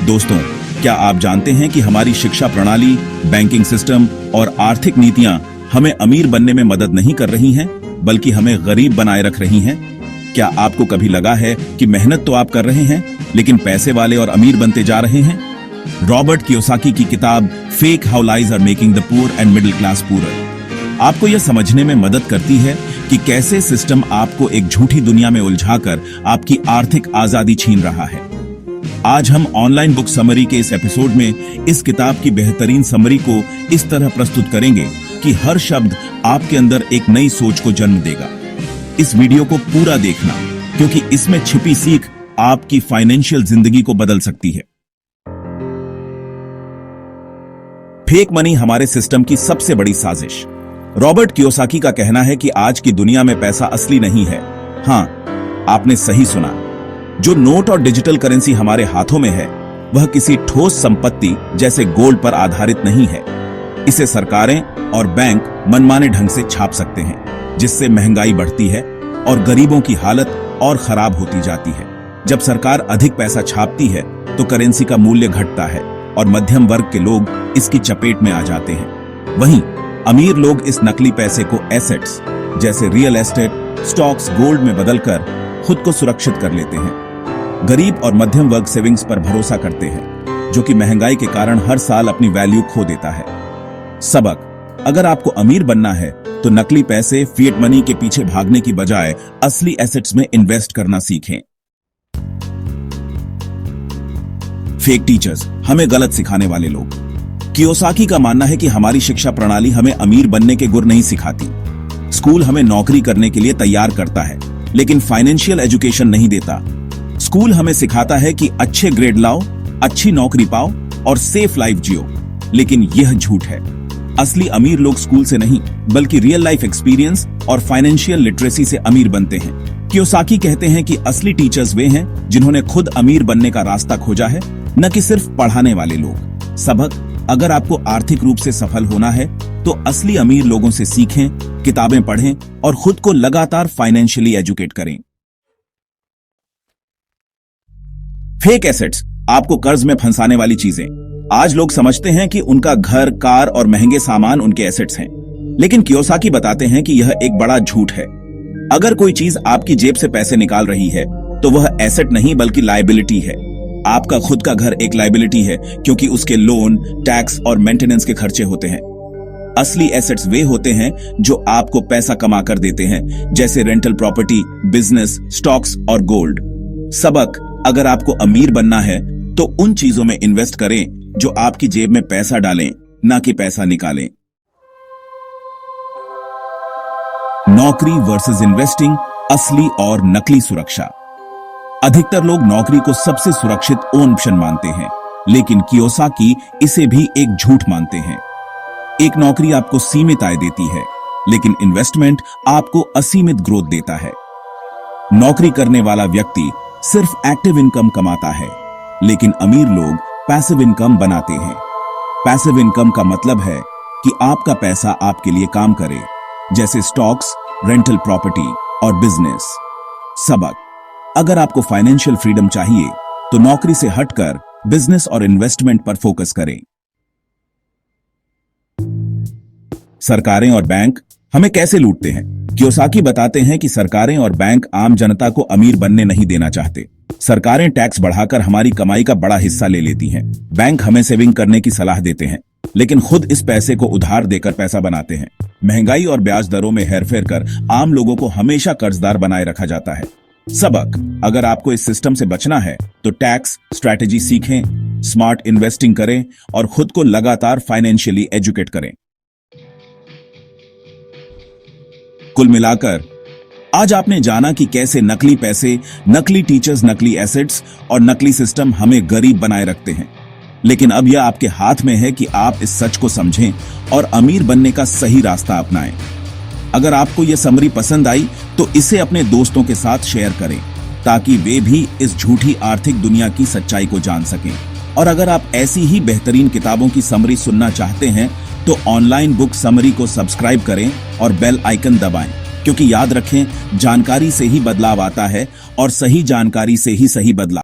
दोस्तों, क्या आप जानते हैं कि हमारी शिक्षा प्रणाली, बैंकिंग सिस्टम और आर्थिक नीतियां हमें अमीर बनने में मदद नहीं कर रही हैं, बल्कि हमें गरीब बनाए रख रही हैं? क्या आपको कभी लगा है कि मेहनत तो आप कर रहे हैं, लेकिन पैसे वाले और अमीर बनते जा रहे हैं? रॉबर्ट कियोसाकी की किताब fake how lies are making the poor and middle class poor आपको यह समझने में मदद करती है कि कैसे सिस्टम आपको एक झूठी दुनिया में उलझाकर आपकी आर्थिक आजादी छीन रहा है। आज हम ऑनलाइन बुक समरी के इस एपिसोड में इस किताब की बेहतरीन समरी को इस तरह प्रस्तुत करेंगे कि हर शब्द आपके अंदर एक नई सोच को जन्म देगा। इस वीडियो को पूरा देखना, क्योंकि इसमें छिपी सीख आपकी फाइनेंशियल जिंदगी को बदल सकती है। फेक मनी हमारे सिस्टम की सबसे बड़ी साजिश। रॉबर्ट कियोसाकी का कहना है कि आज की दुनिया में पैसा असली नहीं है। हां, आपने सही सुना। जो नोट और डिजिटल करेंसी हमारे हाथों में है, वह किसी ठोस संपत्ति जैसे गोल्ड पर आधारित नहीं है। इसे सरकारें और बैंक मनमाने ढंग से छाप सकते हैं, जिससे महंगाई बढ़ती है और गरीबों की हालत और खराब होती जाती है। जब सरकार अधिक पैसा छापती है तो करेंसी का मूल्य घटता है और मध्यम वर्ग के लोग इसकी चपेट में आ जाते हैं। वहीं अमीर लोग इस नकली पैसे को एसेट्स जैसे रियल एस्टेट, स्टॉक्स, गोल्ड में बदलकर खुद को सुरक्षित कर लेते हैं। गरीब और मध्यम वर्ग सेविंग्स पर भरोसा करते हैं, जो कि महंगाई के कारण हर साल अपनी वैल्यू खो देता है। सबक: अगर आपको अमीर बनना है तो नकली पैसे, फिएट मनी के पीछे भागने की बजाय असली एसेट्स में इन्वेस्ट करना सीखें। फेक टीचर्स, हमें गलत सिखाने वाले लोग। कियोसाकी का मानना है कि हमारी शिक्षा प्रणाली हमें अमीर बनने के गुर नहीं सिखाती। स्कूल हमें नौकरी करने के लिए तैयार करता है, लेकिन फाइनेंशियल एजुकेशन नहीं देता। स्कूल हमें सिखाता है कि अच्छे ग्रेड लाओ, अच्छी नौकरी पाओ और सेफ लाइफ जियो, लेकिन यह झूठ है। असली अमीर लोग स्कूल से नहीं, बल्कि रियल लाइफ एक्सपीरियंस और फाइनेंशियल लिटरेसी से अमीर बनते हैं। कियोसाकी कहते हैं कि असली टीचर्स वे हैं जिन्होंने खुद अमीर बनने का रास्ता खोजा है, न कि सिर्फ पढ़ाने वाले लोग। सबक: अगर आपको आर्थिक रूप से सफल होना है तो असली अमीर लोगों से सीखें, किताबें पढ़ें और खुद को लगातार फाइनेंशियली एजुकेट करें। फेक एसेट्स, आपको कर्ज में फंसाने वाली चीजें। आज लोग समझते हैं कि उनका घर, कार और महंगे सामान उनके एसेट्स हैं, लेकिन कियोसाकी बताते हैं कि यह एक बड़ा झूठ है। अगर कोई चीज आपकी जेब से पैसे निकाल रही है तो वह एसेट नहीं बल्कि लायबिलिटी है। आपका खुद का घर एक लायबिलिटी है, क्योंकि उसके लोन, टैक्स और मेंटेनेंस के खर्चे होते हैं। असली एसेट्स वे होते हैं जो आपको पैसा कमा कर देते हैं, जैसे रेंटल प्रॉपर्टी, बिजनेस, स्टॉक्स और गोल्ड। सबक: अगर आपको अमीर बनना है तो उन चीजों में इन्वेस्ट करें जो आपकी जेब में पैसा डालें, ना कि पैसा निकालें। नौकरी वर्सेस इन्वेस्टिंग, असली और नकली सुरक्षा। अधिकतर लोग नौकरी को सबसे सुरक्षित ऑप्शन मानते हैं, लेकिन कियोसाकी इसे भी एक झूठ मानते हैं। एक नौकरी आपको सीमित आय देती है, लेकिन इन्वेस्टमेंट आपको असीमित ग्रोथ देता है। नौकरी करने वाला व्यक्ति सिर्फ एक्टिव इनकम कमाता है, लेकिन अमीर लोग पैसिव इनकम बनाते हैं। पैसिव इनकम का मतलब है कि आपका पैसा आपके लिए काम करे, जैसे स्टॉक्स, रेंटल प्रॉपर्टी और बिजनेस। सबक: अगर आपको फाइनेंशियल फ्रीडम चाहिए तो नौकरी से हटकर बिजनेस और इन्वेस्टमेंट पर फोकस करें। सरकारें और बैंक हमें कैसे लूटते हैं? कियोसाकी बताते हैं कि सरकारें और बैंक आम जनता को अमीर बनने नहीं देना चाहते। सरकारें टैक्स बढ़ाकर हमारी कमाई का बड़ा हिस्सा ले लेती हैं। बैंक हमें सेविंग करने की सलाह देते हैं, लेकिन खुद इस पैसे को उधार देकर पैसा बनाते हैं। महंगाई और ब्याज दरों में हेरफेर कर आम लोगों को हमेशा कर्जदार बनाए रखा जाता है। सबक: अगर आपको इस सिस्टम से बचना है तो टैक्स स्ट्रैटेजी सीखें, स्मार्ट इन्वेस्टिंग करें और खुद को लगातार फाइनेंशियली एजुकेट करें। कुल मिलाकर आज आपने जाना कि कैसे नकली पैसे, नकली टीचर्स, नकली एसेट्स और नकली सिस्टम हमें गरीब बनाए रखते हैं। लेकिन अब यह आपके हाथ में है कि आप इस सच को समझें और अमीर बनने का सही रास्ता अपनाएं। अगर आपको यह समरी पसंद आई तो इसे अपने दोस्तों के साथ शेयर करें, ताकि वे भी इस झूठी आर्थिक दुनिया की सच्चाई को जान सकें। और अगर आप ऐसी ही बेहतरीन किताबों की समरी सुनना चाहते हैं तो ऑनलाइन बुक समरी को सब्सक्राइब करें और बेल आइकन दबाएं, क्योंकि याद रखें, जानकारी से ही बदलाव आता है और सही जानकारी से ही सही बदलाव।